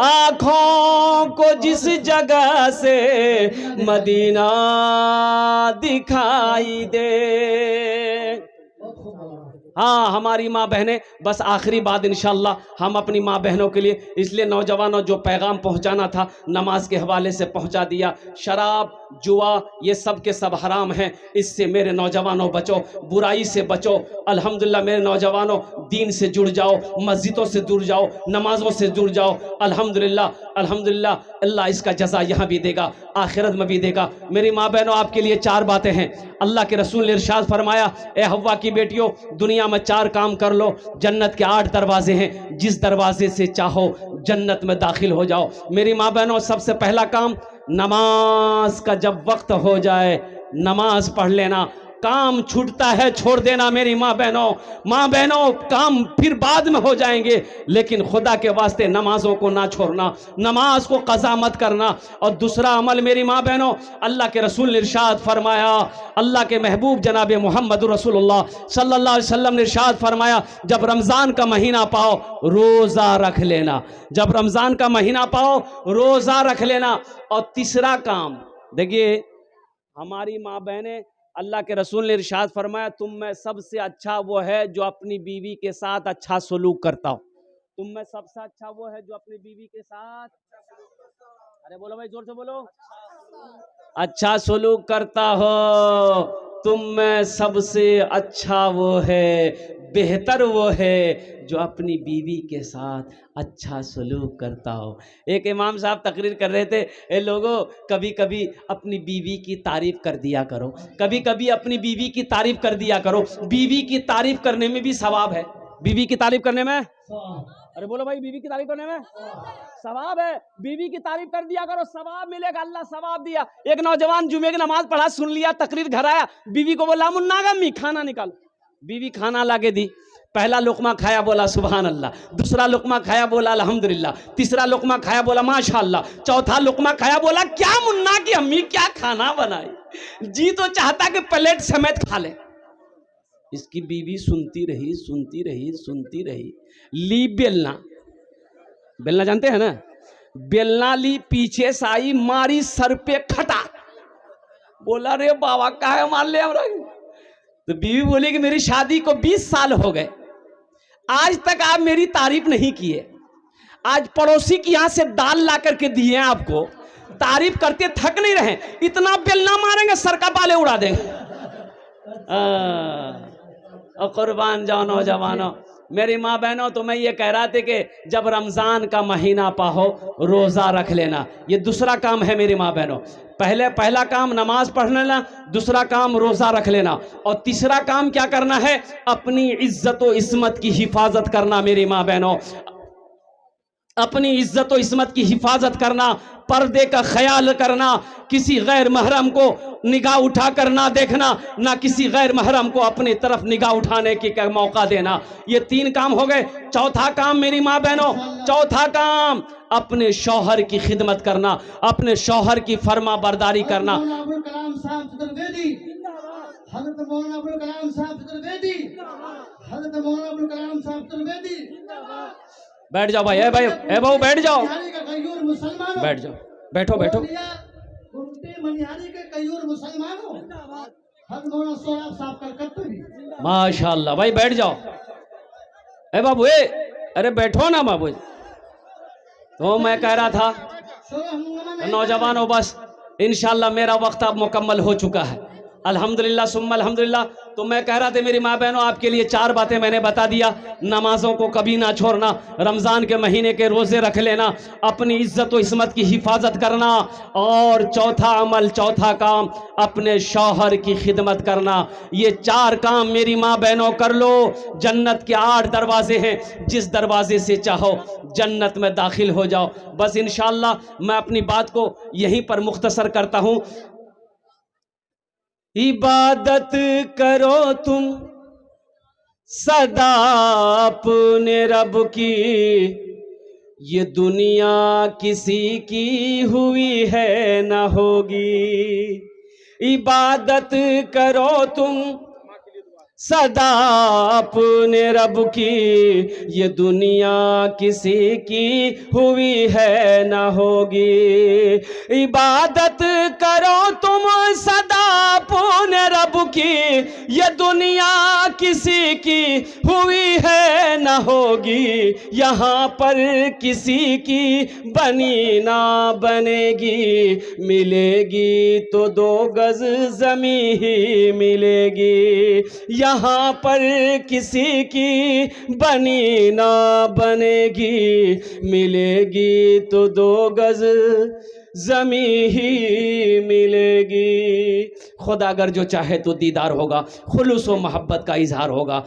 آنکھوں کو جس جگہ سے مدینہ دکھائی دے۔ ہاں ہماری ماں بہنیں، بس آخری بات انشاءاللہ ہم اپنی ماں بہنوں کے لیے، اس لیے نوجوانوں جو پیغام پہنچانا تھا نماز کے حوالے سے پہنچا دیا۔ شراب، جوا، یہ سب کے سب حرام ہیں، اس سے میرے نوجوانوں بچو، برائی سے بچو۔ الحمدللہ میرے نوجوانوں دین سے جڑ جاؤ، مسجدوں سے جڑ جاؤ، نمازوں سے جڑ جاؤ۔ الحمدللہ الحمدللہ اللہ اس کا جزا یہاں بھی دے گا، آخرت میں بھی دے گا۔ میری ماں بہنوں آپ کے لیے 4 باتیں ہیں۔ اللہ کے رسول نے ارشاد فرمایا، اے حوا کی بیٹیوں، دنیا میں 4 کام کر لو، جنت کے 8 دروازے ہیں، جس دروازے سے چاہو جنت میں داخل ہو جاؤ۔ میری ماں بہنوں سب سے پہلا کام، نماز کا جب وقت ہو جائے نماز پڑھ لینا۔ کام چھوٹتا ہے چھوڑ دینا میری ماں بہنوں، کام پھر بعد میں ہو جائیں گے، لیکن خدا کے واسطے نمازوں کو نہ چھوڑنا، نماز کو قضا مت کرنا۔ اور دوسرا عمل میری ماں بہنوں، اللہ کے رسول نے ارشاد فرمایا، اللہ کے محبوب جناب محمد رسول اللہ صلی اللہ علیہ وسلم نے ارشاد فرمایا، جب رمضان کا مہینہ پاؤ روزہ رکھ لینا، جب رمضان کا مہینہ پاؤ روزہ رکھ لینا۔ اور تیسرا کام دیکھیے، ہماری ماں بہنیں، اللہ کے رسول نے ارشاد فرمایا، تم میں سب سے اچھا وہ ہے جو اپنی بیوی کے ساتھ اچھا سلوک کرتا ہو۔ تم میں سب سے اچھا وہ ہے جو اپنی بیوی کے ساتھ، ارے بولو بھائی زور سے بولو، اچھا سلوک کرتا ہو۔ تم میں سب سے اچھا وہ ہے، بہتر وہ ہے جو اپنی بیوی کے ساتھ اچھا سلوک کرتا ہو۔ ایک امام صاحب تقریر کر رہے تھے، اے لوگوں کبھی کبھی اپنی بیوی کی تعریف کر دیا کرو، کبھی کبھی اپنی بیوی کی تعریف کر دیا کرو، بیوی کی تعریف کرنے میں بھی ثواب ہے۔ بیوی کی تعریف کرنے میں، ارے بولو بھائی، بیوی کی تعریف کرنے میں ثواب ہے۔ بیوی کی تعریف کر دیا کرو، ثواب ملے گا، اللہ ثواب دیا۔ ایک نوجوان جمعے کی نماز پڑھا، سن لیا، تقریر گھر آیا، بیوی کو بولا منا گمی کھانا نکالو۔ بیوی کھانا لا کے دی، پہلا لقمہ کھایا بولا سبحان اللہ، دوسرا لقمہ کھایا بولا الحمدللہ، تیسرا لقمہ کھایا بولا ماشاءاللہ، چوتھا لقمہ کھایا بولا کیا منا کی امی کیا کھانا بنائی، جی تو چاہتا کہ پلیٹ سمیت کھا لے۔ اس کی بیوی سنتی رہی، لی بیلنا، بیلنا جانتے ہیں نا، بیلنا لی، پیچھے سے آئی، ماری سر پہ کھٹا، بولا رے بابا کہے مار لے ہمارا۔ تو بیوی بولی کہ میری شادی کو 20 سال ہو گئے، آج تک آپ میری تعریف نہیں کیے، آج پڑوسی کی یہاں سے دال لا کر کے دیے ہیں آپ کو، تعریف کرتے تھک نہیں رہے، اتنا بیلنا ماریں گے سر کا بالے اڑا دیں گے۔ قربان جاؤ نوجوانوں، میری ماں بہنوں، تو میں یہ کہہ رہا تھا کہ جب رمضان کا مہینہ پاؤ روزہ رکھ لینا، یہ دوسرا کام ہے میری ماں بہنوں۔ پہلا کام نماز پڑھ لینا، دوسرا کام روزہ رکھ لینا، اور تیسرا کام کیا کرنا ہے، اپنی عزت و عصمت کی حفاظت کرنا میری ماں بہنوں، اپنی عزت و عصمت کی حفاظت کرنا، پردے کا خیال کرنا، کسی غیر محرم کو نگاہ اٹھا کر نہ دیکھنا، نہ کسی غیر محرم کو اپنی طرف نگاہ اٹھانے کی موقع دینا۔ یہ 3 کام ہو گئے۔ چوتھا کام میری ماں بہنوں، چوتھا کام اپنے شوہر کی خدمت کرنا، اپنے شوہر کی فرما برداری کرنا۔ حضرت مولانا ابوالکلام صاحب تربیتی، حضرت مولانا ابوالکلام صاحب تربیتی۔ بیٹھ جاؤ بھائی، اے بھائی بیٹھ جاؤ، بیٹھ جاؤ، بیٹھو بیٹھو۔ ماشاء اللہ بھائی بیٹھ جاؤ، اے بابو، ارے بیٹھو نا بابو۔ تو میں کہہ رہا تھا نوجوانوں، بس انشاءاللہ میرا وقت اب مکمل ہو چکا ہے، الحمدللہ ثم الحمدللہ۔ تو میں کہہ رہا تھا میری ماں بہنوں، آپ کے لیے 4 باتیں میں نے بتا دیا، نمازوں کو کبھی نہ چھوڑنا، رمضان کے مہینے کے روزے رکھ لینا، اپنی عزت و عصمت کی حفاظت کرنا، اور چوتھا عمل، چوتھا کام اپنے شوہر کی خدمت کرنا۔ یہ 4 کام میری ماں بہنوں کر لو، جنت کے 8 دروازے ہیں، جس دروازے سے چاہو جنت میں داخل ہو جاؤ۔ بس انشاءاللہ میں اپنی بات کو یہیں پر مختصر کرتا ہوں۔ عبادت کرو تم سدا اپنے رب کی، یہ دنیا کسی کی ہوئی ہے نہ ہوگی۔ عبادت کرو تم صدا اپنے رب کی، یہ دنیا کسی کی ہوئی ہے نہ ہوگی۔ عبادت کرو تم صدا اپنے رب کی، یہ دنیا کسی کی ہوئی ہے نہ ہوگی۔ یہاں پر کسی کی بنی نہ بنے گی، ملے گی تو 2 گز زمیں ہی ملے گی۔ یہاں پر کسی کی بنی نہ بنے گی، ملے گی تو 2 گز زمیں ہی ملے گی۔ خدا اگر جو چاہے تو دیدار ہوگا، خلوص و محبت کا اظہار ہوگا۔